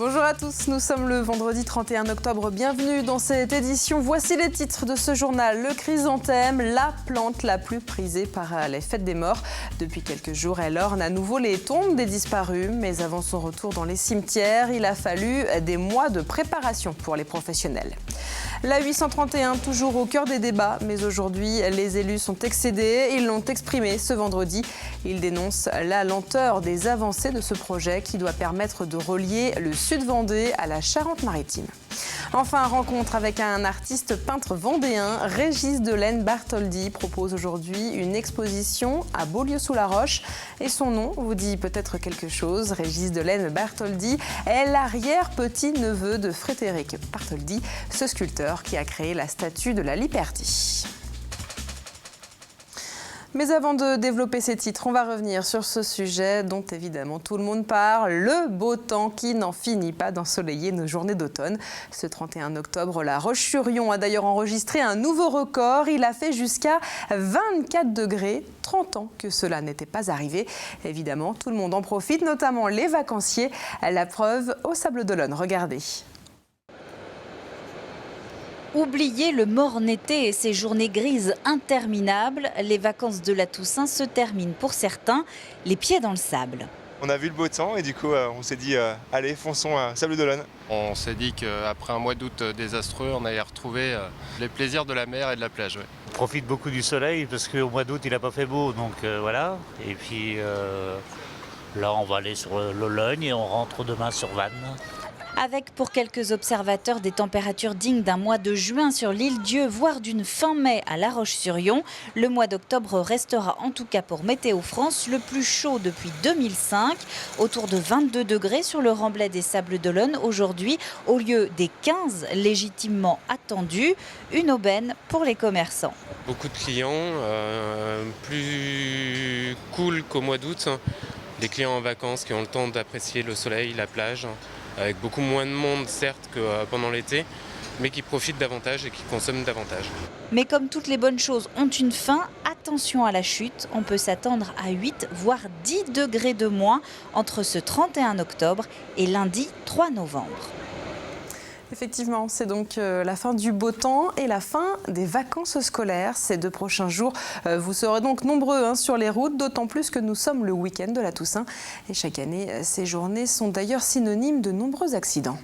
Bonjour à tous, nous sommes le vendredi 31 octobre. Bienvenue dans cette édition. Voici les titres de ce journal. Le chrysanthème, la plante la plus prisée par les fêtes des morts. Depuis quelques jours, elle orne à nouveau les tombes des disparus. Mais avant son retour dans les cimetières, il a fallu des mois de préparation pour les professionnels. La 831, toujours au cœur des débats, mais aujourd'hui, les élus sont excédés. Ils l'ont exprimé ce vendredi. Ils dénoncent la lenteur des avancées de ce projet qui doit permettre de relier le Sud-Vendée à la Charente-Maritime. Enfin, rencontre avec un artiste peintre vendéen, Régis Delaine Bartholdi propose aujourd'hui une exposition à Beaulieu-sous-la-Roche. Et son nom vous dit peut-être quelque chose. Régis Delaine Bartholdi est l'arrière-petit-neveu de Frédéric Bartholdi, ce sculpteur qui a créé la statue de la Liberté. Mais avant de développer ces titres, on va revenir sur ce sujet dont évidemment tout le monde parle, le beau temps qui n'en finit pas d'ensoleiller nos journées d'automne. Ce 31 octobre, la Roche-sur-Yon a d'ailleurs enregistré un nouveau record. Il a fait jusqu'à 24 degrés, 30 ans que cela n'était pas arrivé. Évidemment, tout le monde en profite, notamment les vacanciers. La preuve au Sables-d'Olonne, regardez. Oubliez le morne été et ses journées grises interminables. Les vacances de la Toussaint se terminent pour certains, les pieds dans le sable. On a vu le beau temps et du coup on s'est dit allez fonçons à Sables-d'Olonne. On s'est dit qu'après un mois d'août désastreux, on allait retrouver les plaisirs de la mer et de la plage. Ouais. On profite beaucoup du soleil parce qu'au mois d'août il n'a pas fait beau, donc voilà. Et puis là on va aller sur l'Ologne et on rentre demain sur Vannes. Avec pour quelques observateurs des températures dignes d'un mois de juin sur l'île Dieu, voire d'une fin mai à La Roche-sur-Yon, le mois d'octobre restera en tout cas pour Météo France le plus chaud depuis 2005, autour de 22 degrés sur le remblai des Sables-d'Olonne aujourd'hui, au lieu des 15 légitimement attendus, une aubaine pour les commerçants. Beaucoup de clients, plus cool qu'au mois d'août, des clients en vacances qui ont le temps d'apprécier le soleil, la plage, avec beaucoup moins de monde certes que pendant l'été, mais qui profitent davantage et qui consomment davantage. Mais comme toutes les bonnes choses ont une fin, attention à la chute. On peut s'attendre à 8 voire 10 degrés de moins entre ce 31 octobre et lundi 3 novembre. Effectivement, c'est donc la fin du beau temps et la fin des vacances scolaires. Ces 2 prochains jours, vous serez donc nombreux sur les routes, d'autant plus que nous sommes le week-end de la Toussaint. Et chaque année, ces journées sont d'ailleurs synonymes de nombreux accidents.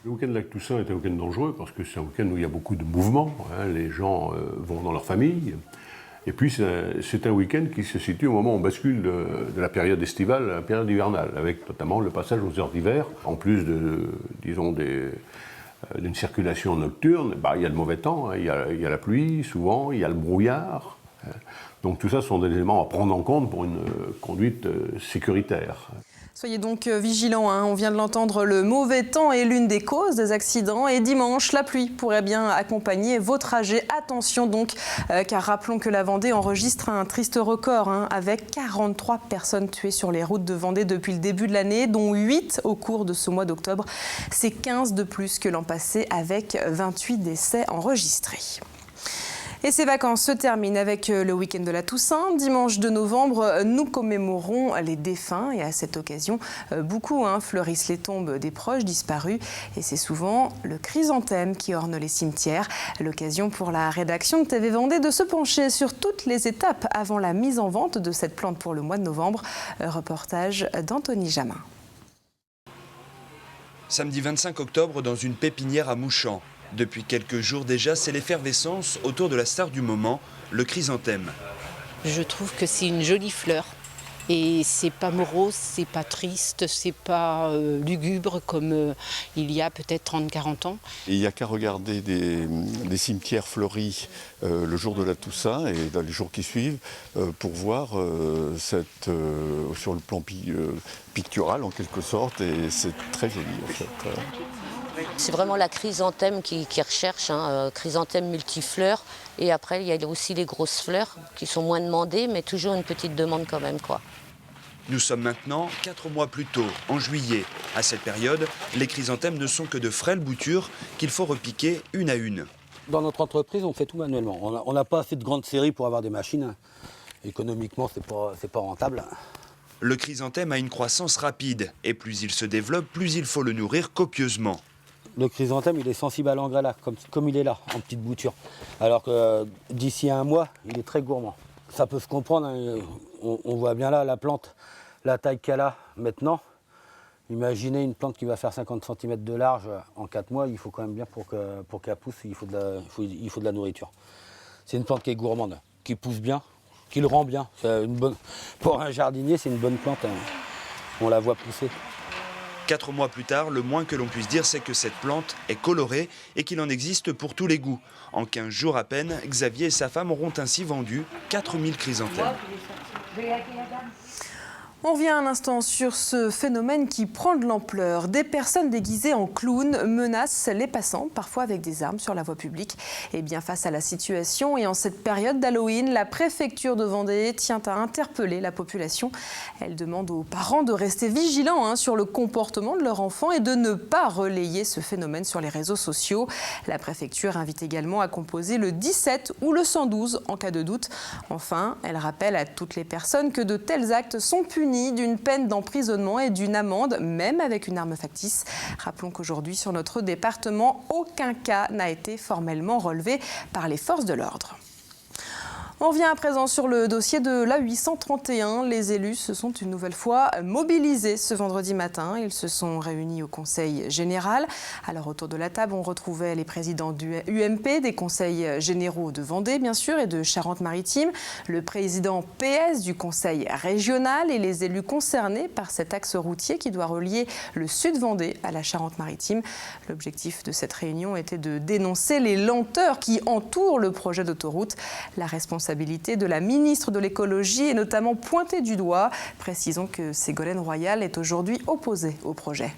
Le week-end de la Toussaint est un week-end dangereux parce que c'est un week-end où il y a beaucoup de mouvements. Les gens vont dans leur famille. Et puis c'est un week-end qui se situe au moment où on bascule de la période estivale à la période hivernale, avec notamment le passage aux heures d'hiver, en plus d'une circulation nocturne. Il y a le mauvais temps, il y a la pluie souvent, il y a le brouillard. Donc tout ça sont des éléments à prendre en compte pour une conduite sécuritaire. Soyez donc vigilants, on vient de l'entendre, le mauvais temps est l'une des causes des accidents et dimanche, la pluie pourrait bien accompagner vos trajets. Attention donc, car rappelons que la Vendée enregistre un triste record avec 43 personnes tuées sur les routes de Vendée depuis le début de l'année, dont 8 au cours de ce mois d'octobre. C'est 15 de plus que l'an passé avec 28 décès enregistrés. Et ces vacances se terminent avec le week-end de la Toussaint. Dimanche 2 novembre, nous commémorons les défunts et à cette occasion, beaucoup fleurissent les tombes des proches disparus. Et c'est souvent le chrysanthème qui orne les cimetières. L'occasion pour la rédaction de TV Vendée de se pencher sur toutes les étapes avant la mise en vente de cette plante pour le mois de novembre. Reportage d'Anthony Jamin. Samedi 25 octobre, dans une pépinière à Mouchamp. Depuis quelques jours déjà, c'est l'effervescence autour de la star du moment, le chrysanthème. Je trouve que c'est une jolie fleur. Et c'est pas morose, c'est pas triste, c'est pas lugubre comme il y a peut-être 30-40 ans. Et il n'y a qu'à regarder des cimetières fleuris le jour de la Toussaint et dans les jours qui suivent pour voir sur le plan pictural en quelque sorte, et c'est très joli en fait. C'est vraiment la chrysanthème qui recherche, chrysanthème multifleurs. Et après, il y a aussi les grosses fleurs qui sont moins demandées, mais toujours une petite demande quand même, quoi. Nous sommes maintenant 4 mois plus tôt, en juillet. À cette période, les chrysanthèmes ne sont que de frêles boutures qu'il faut repiquer une à une. Dans notre entreprise, on fait tout manuellement. On n'a pas assez de grandes séries pour avoir des machines. Économiquement, c'est pas rentable. Le chrysanthème a une croissance rapide et plus il se développe, plus il faut le nourrir copieusement. Le chrysanthème, il est sensible à l'engrais là, comme il est là, en petite bouture. Alors que d'ici à un mois, il est très gourmand. Ça peut se comprendre, hein. On voit bien là la plante, la taille qu'elle a maintenant. Imaginez une plante qui va faire 50 cm de large en 4 mois, il faut quand même bien pour qu'elle pousse, il faut de la nourriture. C'est une plante qui est gourmande, qui pousse bien, qui le rend bien. Pour un jardinier, c'est une bonne plante, hein. On la voit pousser. 4 mois plus tard, le moins que l'on puisse dire, c'est que cette plante est colorée et qu'il en existe pour tous les goûts. En 15 jours à peine, Xavier et sa femme auront ainsi vendu 4000 chrysanthèmes. On revient un instant sur ce phénomène qui prend de l'ampleur. Des personnes déguisées en clowns menacent les passants, parfois avec des armes sur la voie publique. Et bien face à la situation et en cette période d'Halloween, la préfecture de Vendée tient à interpeller la population. Elle demande aux parents de rester vigilants sur le comportement de leur enfant et de ne pas relayer ce phénomène sur les réseaux sociaux. La préfecture invite également à composer le 17 ou le 112 en cas de doute. Enfin, elle rappelle à toutes les personnes que de tels actes sont punis d'une peine d'emprisonnement et d'une amende, même avec une arme factice. Rappelons qu'aujourd'hui, sur notre département, aucun cas n'a été formellement relevé par les forces de l'ordre. On revient à présent sur le dossier de l'A831. Les élus se sont une nouvelle fois mobilisés ce vendredi matin. Ils se sont réunis au Conseil général. Alors autour de la table, on retrouvait les présidents du UMP, des conseils généraux de Vendée bien sûr et de Charente-Maritime, le président PS du Conseil régional et les élus concernés par cet axe routier qui doit relier le sud Vendée à la Charente-Maritime. L'objectif de cette réunion était de dénoncer les lenteurs qui entourent le projet d'autoroute. La responsabilité de la ministre de l'écologie est notamment pointée du doigt. Précisons que Ségolène Royal est aujourd'hui opposée au projet.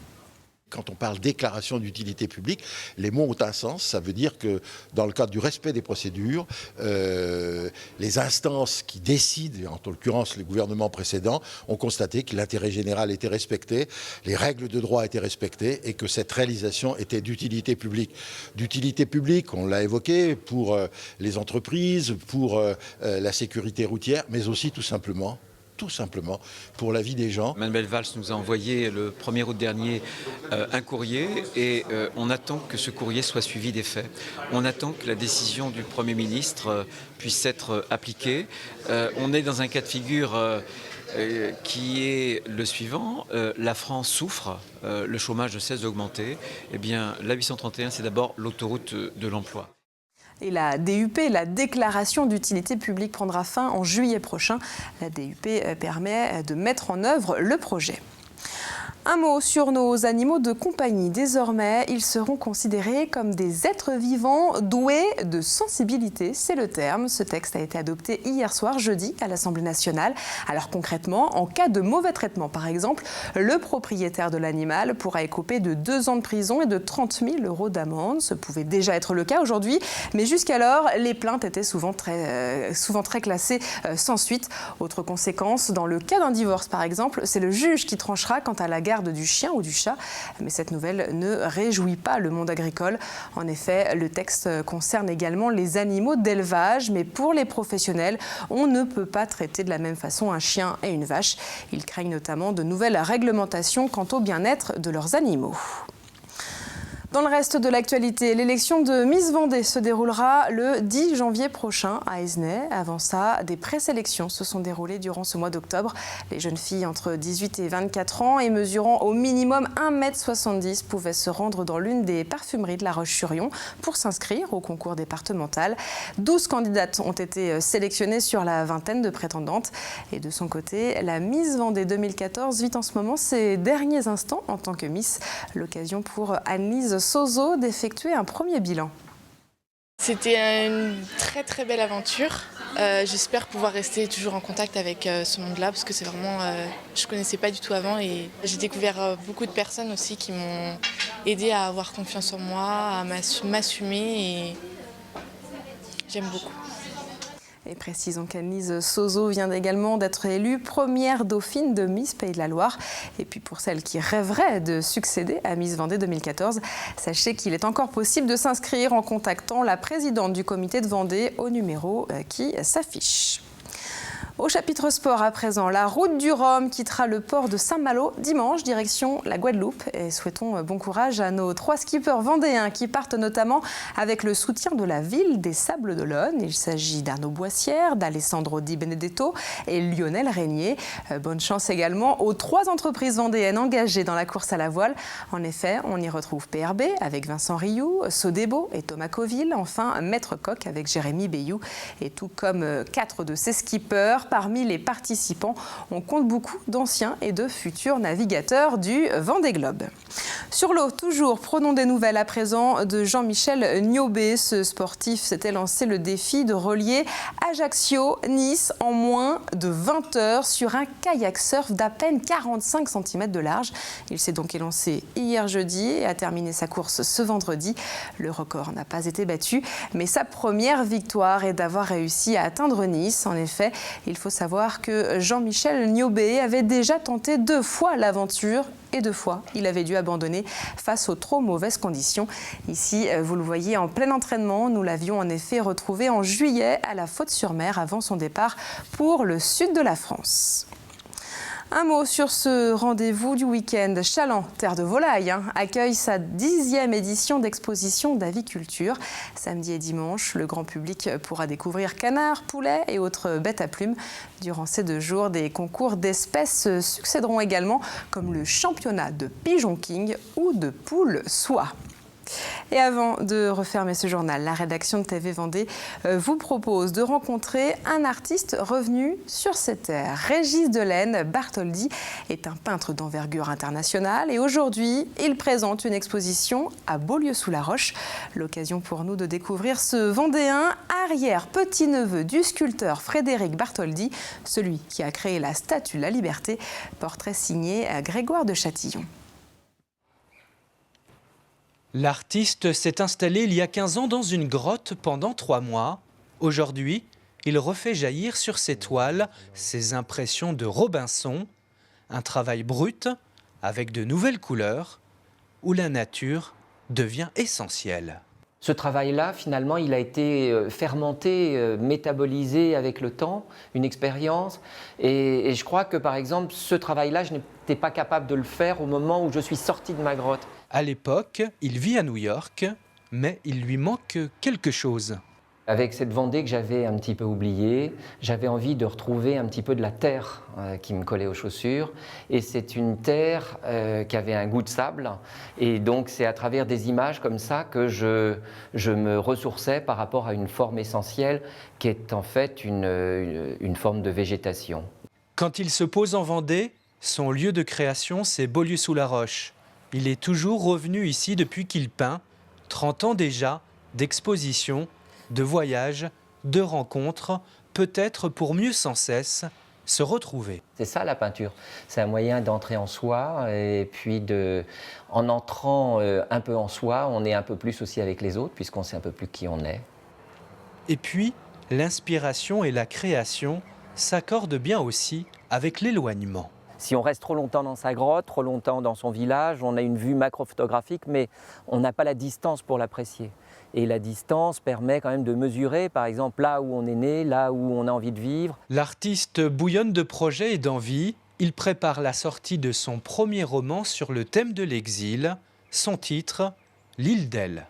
Quand on parle déclaration d'utilité publique, les mots ont un sens. Ça veut dire que dans le cadre du respect des procédures, les instances qui décident, en l'occurrence les gouvernements précédents, ont constaté que l'intérêt général était respecté, les règles de droit étaient respectées et que cette réalisation était d'utilité publique. D'utilité publique, on l'a évoqué, pour les entreprises, pour la sécurité routière, mais aussi tout simplement pour la vie des gens. Manuel Valls nous a envoyé le 1er août dernier un courrier et on attend que ce courrier soit suivi des faits. On attend que la décision du Premier ministre puisse être appliquée. On est dans un cas de figure qui est le suivant. La France souffre, le chômage ne cesse d'augmenter. Eh bien, l'A831, c'est d'abord l'autoroute de l'emploi. Et la DUP, la déclaration d'utilité publique, prendra fin en juillet prochain. La DUP permet de mettre en œuvre le projet. Un mot sur nos animaux de compagnie. Désormais, ils seront considérés comme des êtres vivants doués de sensibilité. C'est le terme. Ce texte a été adopté hier soir, jeudi, à l'Assemblée nationale. Alors concrètement, en cas de mauvais traitement, par exemple, le propriétaire de l'animal pourra écoper de 2 ans de prison et de 30 000 € d'amende. Ce pouvait déjà être le cas aujourd'hui, mais jusqu'alors, les plaintes étaient souvent très classées sans suite. Autre conséquence, dans le cas d'un divorce, par exemple, c'est le juge qui tranchera quant à la garde du chien ou du chat. Mais cette nouvelle ne réjouit pas le monde agricole. En effet, le texte concerne également les animaux d'élevage, mais pour les professionnels, on ne peut pas traiter de la même façon un chien et une vache. Ils craignent notamment de nouvelles réglementations quant au bien-être de leurs animaux. Dans le reste de l'actualité, l'élection de Miss Vendée se déroulera le 10 janvier prochain à Aisnay. Avant ça, des présélections se sont déroulées durant ce mois d'octobre. Les jeunes filles entre 18 et 24 ans et mesurant au minimum 1,70 m pouvaient se rendre dans l'une des parfumeries de La Roche-sur-Yon pour s'inscrire au concours départemental. 12 candidates ont été sélectionnées sur la vingtaine de prétendantes. Et de son côté, la Miss Vendée 2014 vit en ce moment ses derniers instants en tant que Miss. L'occasion pour Annelise Sozo d'effectuer un premier bilan. C'était une très très belle aventure. J'espère pouvoir rester toujours en contact avec ce monde-là parce que c'est vraiment, je ne connaissais pas du tout avant et j'ai découvert beaucoup de personnes aussi qui m'ont aidé à avoir confiance en moi, à m'assumer et j'aime beaucoup. Et précisons qu'Annelise Sozo vient également d'être élue première dauphine de Miss Pays de la Loire. Et puis pour celles qui rêveraient de succéder à Miss Vendée 2014, sachez qu'il est encore possible de s'inscrire en contactant la présidente du comité de Vendée au numéro qui s'affiche. Au chapitre sport à présent, la route du Rhum quittera le port de Saint-Malo dimanche, direction la Guadeloupe. Et souhaitons bon courage à nos 3 skippers vendéens qui partent notamment avec le soutien de la ville des Sables-d'Olonne. Il s'agit d'Arnaud Boissière, d'Alessandro Di Benedetto et Lionel Régnier. Bonne chance également aux 3 entreprises vendéennes engagées dans la course à la voile. En effet, on y retrouve PRB avec Vincent Rioux, Sodebo et Thomas Coville. Enfin, Maître Coq avec Jérémy Bayou. Et tout comme 4 de ces skippers, parmi les participants, on compte beaucoup d'anciens et de futurs navigateurs du Vendée Globe. Sur l'eau, toujours, prenons des nouvelles à présent de Jean-Michel Niobé. Ce sportif s'était lancé le défi de relier Ajaccio-Nice en moins de 20 heures sur un kayak surf d'à peine 45 cm de large. Il s'est donc élancé hier jeudi et a terminé sa course ce vendredi. Le record n'a pas été battu, mais sa première victoire est d'avoir réussi à atteindre Nice. En effet, il faut savoir que Jean-Michel Niobé avait déjà tenté 2 fois l'aventure et 2 fois, il avait dû abandonner face aux trop mauvaises conditions. Ici, vous le voyez en plein entraînement. Nous l'avions en effet retrouvé en juillet à la Faute-sur-Mer avant son départ pour le sud de la France. Un mot sur ce rendez-vous du week-end. Chaland, terre de volaille, accueille sa 10e édition d'exposition d'aviculture. Samedi et dimanche, le grand public pourra découvrir canards, poulets et autres bêtes à plumes. Durant ces 2 jours, des concours d'espèces succéderont également, comme le championnat de Pigeon King ou de poule soie. Et avant de refermer ce journal, la rédaction de TV Vendée vous propose de rencontrer un artiste revenu sur ses terres. Régis Delaine Bartholdi est un peintre d'envergure internationale et aujourd'hui, il présente une exposition à Beaulieu-sous-la-Roche. L'occasion pour nous de découvrir ce Vendéen, arrière-petit-neveu du sculpteur Frédéric Bartholdi, celui qui a créé la Statue de la Liberté, portrait signé Grégoire de Châtillon. L'artiste s'est installé il y a 15 ans dans une grotte pendant 3 mois. Aujourd'hui, il refait jaillir sur ses toiles ses impressions de Robinson, un travail brut avec de nouvelles couleurs où la nature devient essentielle. Ce travail-là, finalement, il a été fermenté, métabolisé avec le temps, une expérience. Et je crois que, par exemple, ce travail-là, je n'étais pas capable de le faire au moment où je suis sorti de ma grotte. À l'époque, il vit à New York, mais il lui manque quelque chose. Avec cette Vendée que j'avais un petit peu oubliée, j'avais envie de retrouver un petit peu de la terre qui me collait aux chaussures. Et c'est une terre qui avait un goût de sable. Et donc c'est à travers des images comme ça que je me ressourçais par rapport à une forme essentielle qui est en fait une forme de végétation. Quand il se pose en Vendée, son lieu de création, c'est Beaulieu-sous-la-Roche. Il est toujours revenu ici depuis qu'il peint, 30 ans déjà, d'expositions, de voyages, de rencontres, peut-être pour mieux sans cesse se retrouver. C'est ça la peinture, c'est un moyen d'entrer en soi et puis en entrant un peu en soi, on est un peu plus aussi avec les autres puisqu'on sait un peu plus qui on est. Et puis, l'inspiration et la création s'accordent bien aussi avec l'éloignement. Si on reste trop longtemps dans sa grotte, trop longtemps dans son village, on a une vue macro-photographique, mais on n'a pas la distance pour l'apprécier. Et la distance permet quand même de mesurer, par exemple, là où on est né, là où on a envie de vivre. L'artiste bouillonne de projets et d'envie. Il prépare la sortie de son premier roman sur le thème de l'exil. Son titre, L'île d'Elle.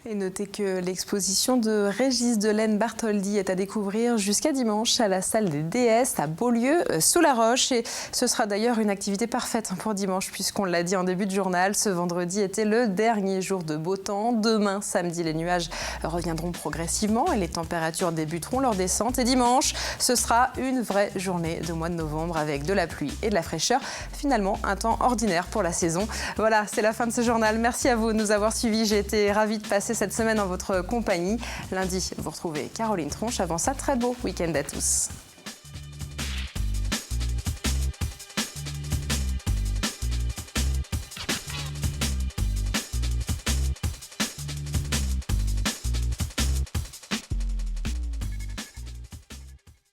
Et notez que l'exposition de Régis Delaine Bartholdi est à découvrir jusqu'à dimanche à la salle des DS à Beaulieu-sous-la-Roche. Et ce sera d'ailleurs une activité parfaite pour dimanche puisqu'on l'a dit en début de journal, ce vendredi était le dernier jour de beau temps. Demain, samedi, les nuages reviendront progressivement et les températures débuteront leur descente. Et dimanche, ce sera une vraie journée de mois de novembre avec de la pluie et de la fraîcheur. Finalement, un temps ordinaire pour la saison. Voilà, c'est la fin de ce journal. Merci à vous de nous avoir suivis. J'ai été ravie de passer cette semaine en votre compagnie. Lundi, vous retrouvez Caroline Tronche. Avant ça, très beau week-end à tous.